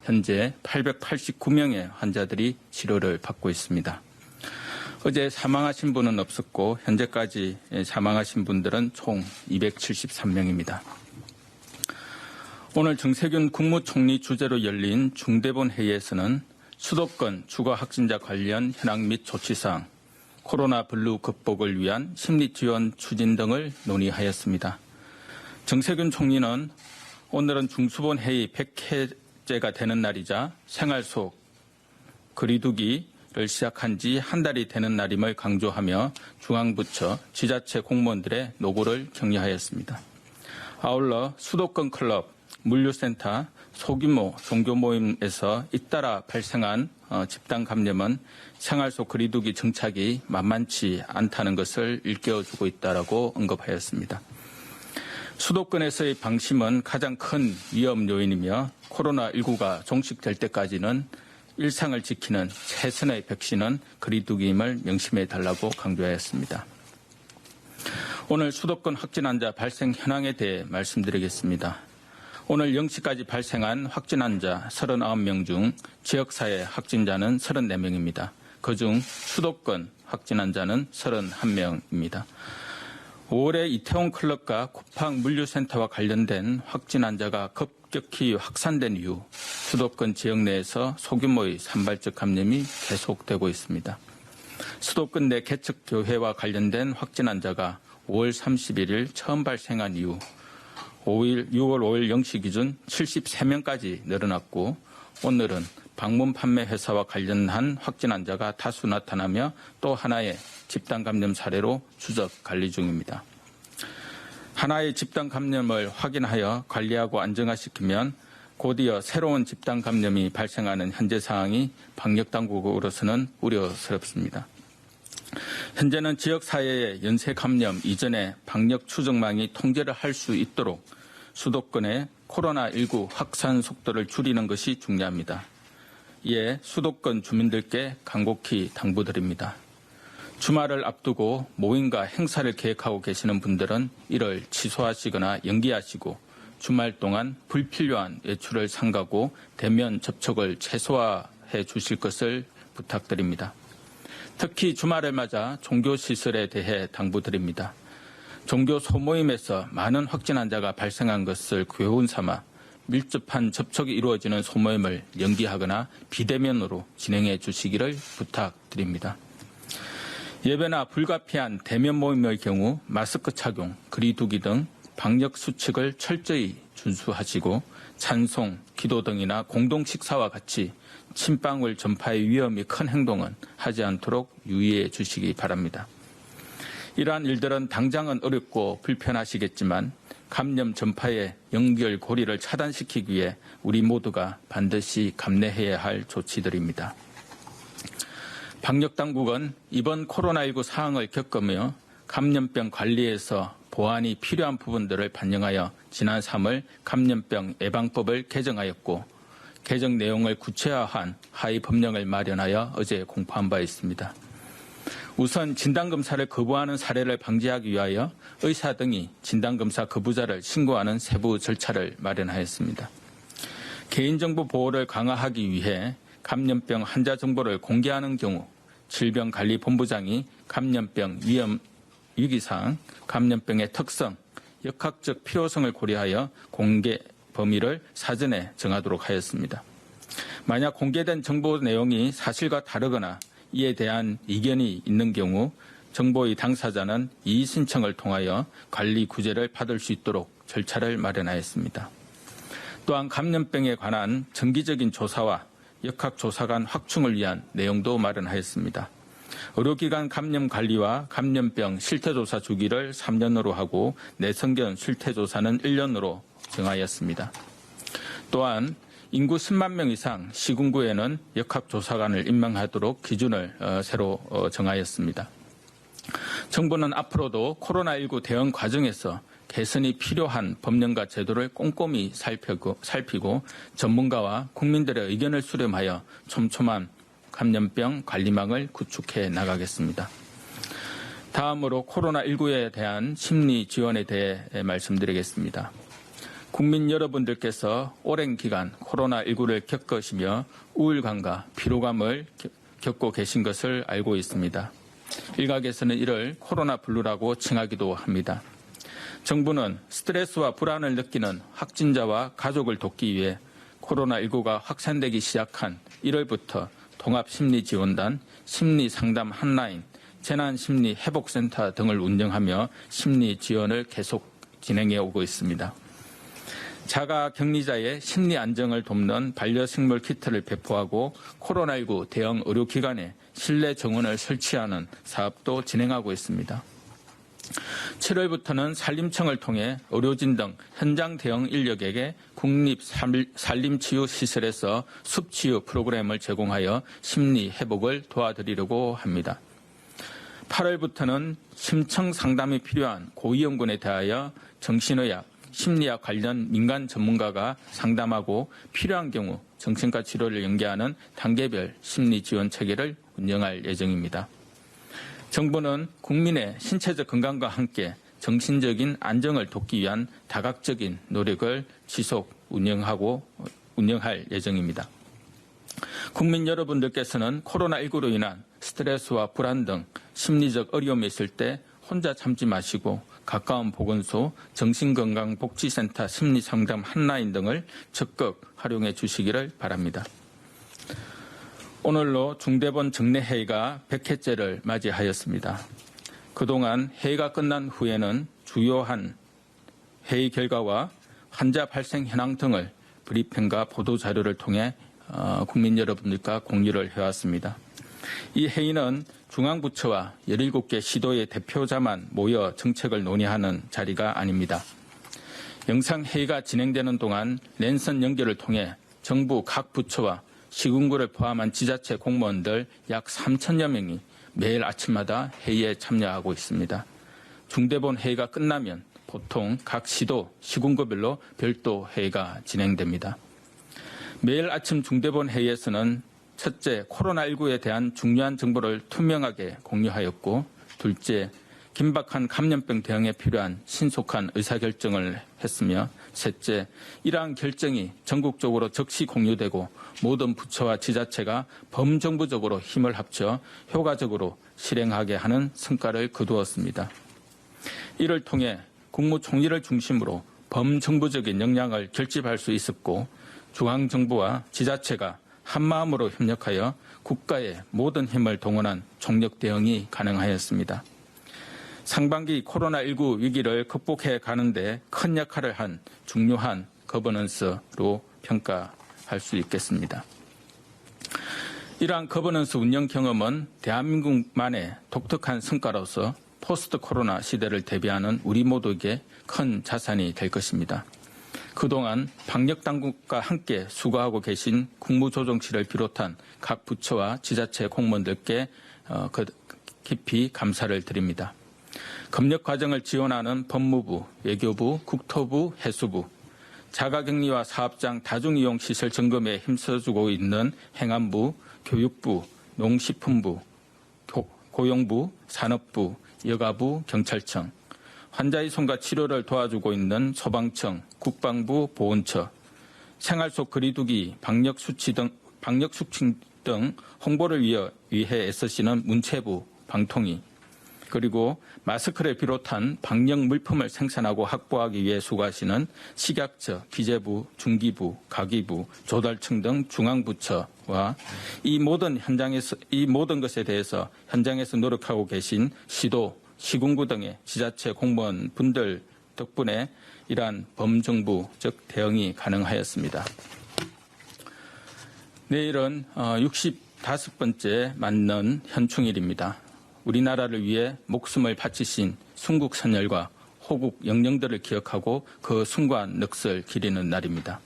현재 889명의 환자들이 치료를 받고 있습니다. 어제 사망하신 분은 없었고 현재까지 사망하신 분들은 총 273명입니다. 오늘 정세균 국무총리 주재로 열린 중대본 회의에서는 수도권 추가 확진자 관련 현황 및 조치사항, 코로나 블루 극복을 위한 심리 지원 추진 등을 논의하였습니다. 정세균 총리는 오늘은 중수본 회의 100회째가 되는 날이자 생활 속 거리두기를 시작한 지 한 달이 되는 날임을 강조하며 중앙부처, 지자체 공무원들의 노고를 격려하였습니다. 아울러 수도권 클럽, 물류센터, 소규모 종교 모임에서 잇따라 발생한 집단 감염은 생활 속 거리두기 정착이 만만치 않다는 것을 일깨워주고 있다고 언급하였습니다. 수도권에서의 방심은 가장 큰 위험 요인이며 코로나19가 종식될 때까지는 일상을 지키는 최선의 백신은 거리두기임을 명심해달라고 강조하였습니다. 오늘 수도권 확진 환자 발생 현황에 대해 말씀드리겠습니다. 오늘 0시까지 발생한 확진 환자 39명 중 지역사회 확진자는 34명입니다. 그중 수도권 확진 환자는 31명입니다. 5월에 이태원 클럽과 쿠팡 물류센터와 관련된 확진 환자가 급격히 확산된 이후 수도권 지역 내에서 소규모의 산발적 감염이 계속되고 있습니다. 수도권 내 개척교회와 관련된 확진 환자가 5월 31일 처음 발생한 이후 6월 5일 0시 기준 73명까지 늘어났고 오늘은 방문 판매 회사와 관련한 확진 환자가 다수 나타나며 또 하나의 집단 감염 사례로 추적 관리 중입니다. 하나의 집단 감염을 확인하여 관리하고 안정화시키면 곧이어 새로운 집단 감염이 발생하는 현재 상황이 방역당국으로서는 우려스럽습니다. 현재는 지역사회의 연쇄 감염 이전에 방역 추적망이 통제를 할 수 있도록 수도권의 코로나19 확산 속도를 줄이는 것이 중요합니다. 이에 수도권 주민들께 간곡히 당부드립니다. 주말을 앞두고 모임과 행사를 계획하고 계시는 분들은 이를 취소하시거나 연기하시고 주말 동안 불필요한 외출을 삼가고 대면 접촉을 최소화해 주실 것을 부탁드립니다. 특히 주말을 맞아 종교시설에 대해 당부드립니다. 종교 소모임에서 많은 확진 환자가 발생한 것을 교훈 삼아 밀접한 접촉이 이루어지는 소모임을 연기하거나 비대면으로 진행해 주시기를 부탁드립니다. 예배나 불가피한 대면 모임의 경우 마스크 착용, 거리두기 등 방역 수칙을 철저히 준수하시고 찬송, 기도 등이나 공동 식사와 같이 침방울 전파의 위험이 큰 행동은 하지 않도록 유의해 주시기 바랍니다. 이러한 일들은 당장은 어렵고 불편하시겠지만 감염 전파의 연결고리를 차단시키기 위해 우리 모두가 반드시 감내해야 할 조치들입니다. 방역당국은 이번 코로나19 상황을 겪으며 감염병 관리에서 보완이 필요한 부분들을 반영하여 지난 3월 감염병 예방법을 개정하였고 개정 내용을 구체화한 하위 법령을 마련하여 어제 공포한 바 있습니다. 우선 진단검사를 거부하는 사례를 방지하기 위하여 의사 등이 진단검사 거부자를 신고하는 세부 절차를 마련하였습니다. 개인정보 보호를 강화하기 위해 감염병 환자 정보를 공개하는 경우 질병관리본부장이 감염병 위험 위기사항, 감염병의 특성, 역학적 필요성을 고려하여 공개 범위를 사전에 정하도록 하였습니다. 만약 공개된 정보 내용이 사실과 다르거나 이에 대한 이견이 있는 경우 정보의 당사자는 이의 신청을 통하여 관리 구제를 받을 수 있도록 절차를 마련하였습니다. 또한 감염병에 관한 정기적인 조사와 역학조사 간 확충을 위한 내용도 마련하였습니다. 의료기관 감염 관리와 감염병 실태조사 주기를 3년으로 하고 내성견 실태조사는 1년으로 정하였습니다. 또한 인구 10만 명 이상 시군구에는 역학조사관을 임명하도록 기준을 새로 정하였습니다. 정부는 앞으로도 코로나19 대응 과정에서 개선이 필요한 법령과 제도를 꼼꼼히 살피고 전문가와 국민들의 의견을 수렴하여 촘촘한 감염병 관리망을 구축해 나가겠습니다. 다음으로 코로나19에 대한 심리 지원에 대해 말씀드리겠습니다. 국민 여러분들께서 오랜 기간 코로나19를 겪으시며 우울감과 피로감을 겪고 계신 것을 알고 있습니다. 일각에서는 이를 코로나 블루라고 칭하기도 합니다. 정부는 스트레스와 불안을 느끼는 확진자와 가족을 돕기 위해 코로나19가 확산되기 시작한 1월부터 통합심리지원단, 심리상담 핫라인, 재난심리회복센터 등을 운영하며 심리지원을 계속 진행해 오고 있습니다. 자가격리자의 심리 안정을 돕는 반려식물 키트를 배포하고 코로나19 대응 의료기관에 실내 정원을 설치하는 사업도 진행하고 있습니다. 7월부터는 산림청을 통해 의료진 등 현장 대응 인력에게 국립 산림치유시설에서 숲치유 프로그램을 제공하여 심리 회복을 도와드리려고 합니다. 8월부터는 심층 상담이 필요한 고위험군에 대하여 정신의학, 심리학 관련 민간 전문가가 상담하고 필요한 경우 정신과 치료를 연계하는 단계별 심리 지원 체계를 운영할 예정입니다. 정부는 국민의 신체적 건강과 함께 정신적인 안정을 돕기 위한 다각적인 노력을 지속 운영할 예정입니다. 국민 여러분들께서는 코로나19로 인한 스트레스와 불안 등 심리적 어려움이 있을 때 혼자 참지 마시고 가까운 보건소, 정신건강복지센터 심리상담 핫라인 등을 적극 활용해 주시기를 바랍니다. 오늘로 중대본 정례회의가 100회째를 맞이하였습니다. 그동안 회의가 끝난 후에는 주요한 회의 결과와 환자 발생 현황 등을 브리핑과 보도자료를 통해 국민 여러분들과 공유를 해왔습니다. 이 회의는 중앙부처와 17개 시도의 대표자만 모여 정책을 논의하는 자리가 아닙니다. 영상회의가 진행되는 동안 랜선 연결을 통해 정부 각 부처와 시군구를 포함한 지자체 공무원들 약 3천여 명이 매일 아침마다 회의에 참여하고 있습니다. 중대본 회의가 끝나면 보통 각 시도, 시군구별로 별도 회의가 진행됩니다. 매일 아침 중대본 회의에서는 첫째, 코로나19에 대한 중요한 정보를 투명하게 공유하였고, 둘째, 긴박한 감염병 대응에 필요한 신속한 의사결정을 했으며, 셋째, 이러한 결정이 전국적으로 즉시 공유되고 모든 부처와 지자체가 범정부적으로 힘을 합쳐 효과적으로 실행하게 하는 성과를 거두었습니다. 이를 통해 국무총리를 중심으로 범정부적인 역량을 결집할 수 있었고, 중앙정부와 지자체가 한마음으로 협력하여 국가의 모든 힘을 동원한 총력 대응이 가능하였습니다. 상반기 코로나19 위기를 극복해 가는데 큰 역할을 한 중요한 거버넌스로 평가할 수 있겠습니다. 이러한 거버넌스 운영 경험은 대한민국만의 독특한 성과로서 포스트 코로나 시대를 대비하는 우리 모두에게 큰 자산이 될 것입니다. 그동안 방역당국과 함께 수고하고 계신 국무조정실을 비롯한 각 부처와 지자체 공무원들께 깊이 감사를 드립니다. 검역 과정을 지원하는 법무부, 외교부, 국토부, 해수부, 자가격리와 사업장 다중이용 시설 점검에 힘써주고 있는 행안부, 교육부, 농식품부, 고용부, 산업부, 여가부, 경찰청, 환자의 손과 치료를 도와주고 있는 소방청, 국방부, 보훈처, 생활 속 거리두기, 방역수칙 등 홍보를 위해 애쓰시는 문체부, 방통위, 그리고 마스크를 비롯한 방역 물품을 생산하고 확보하기 위해 수고하시는 식약처, 기재부, 중기부, 가기부, 조달청 등 중앙부처와 이 모든 것에 대해서 현장에서 노력하고 계신 시도, 시군구 등의 지자체 공무원 분들 덕분에 이러한 범정부적 대응이 가능하였습니다. 내일은 65번째 맞는 현충일입니다. 우리나라를 위해 목숨을 바치신 순국 선열과 호국 영령들을 기억하고 그 숭고한 넋을 기리는 날입니다.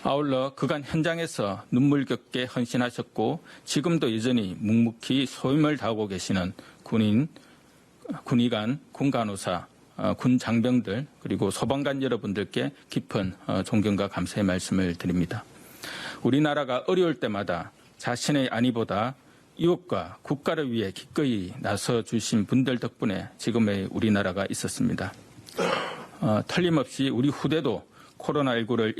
아울러 그간 현장에서 눈물겹게 헌신하셨고 지금도 여전히 묵묵히 소임을 다하고 계시는 군의관, 군간호사, 군 장병들 그리고 소방관 여러분들께 깊은 존경과 감사의 말씀을 드립니다. 우리나라가 어려울 때마다 자신의 안위보다 이웃과 국가를 위해 기꺼이 나서주신 분들 덕분에 지금의 우리나라가 있었습니다. 틀림없이 우리 후대도 코로나19를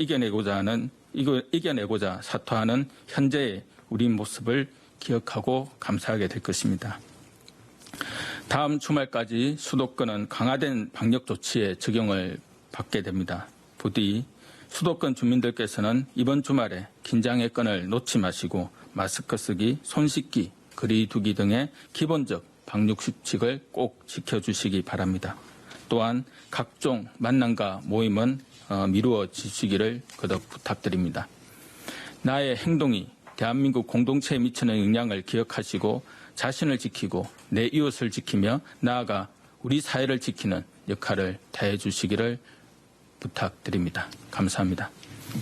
이겨내고자 사토하는 현재의 우리 모습을 기억하고 감사하게 될 것입니다. 다음 주말까지 수도권은 강화된 방역 조치의 적용을 받게 됩니다. 부디 수도권 주민들께서는 이번 주말에 긴장의 끈을 놓지 마시고 마스크 쓰기, 손 씻기, 거리 두기 등의 기본적 방역 수칙을 꼭 지켜주시기 바랍니다. 또한 각종 만남과 모임은 미루어 주시기를 거듭 부탁드립니다. 나의 행동이 대한민국 공동체에 미치는 영향을 기억하시고 자신을 지키고 내 이웃을 지키며 나아가 우리 사회를 지키는 역할을 다해 주시기를 부탁드립니다. 감사합니다.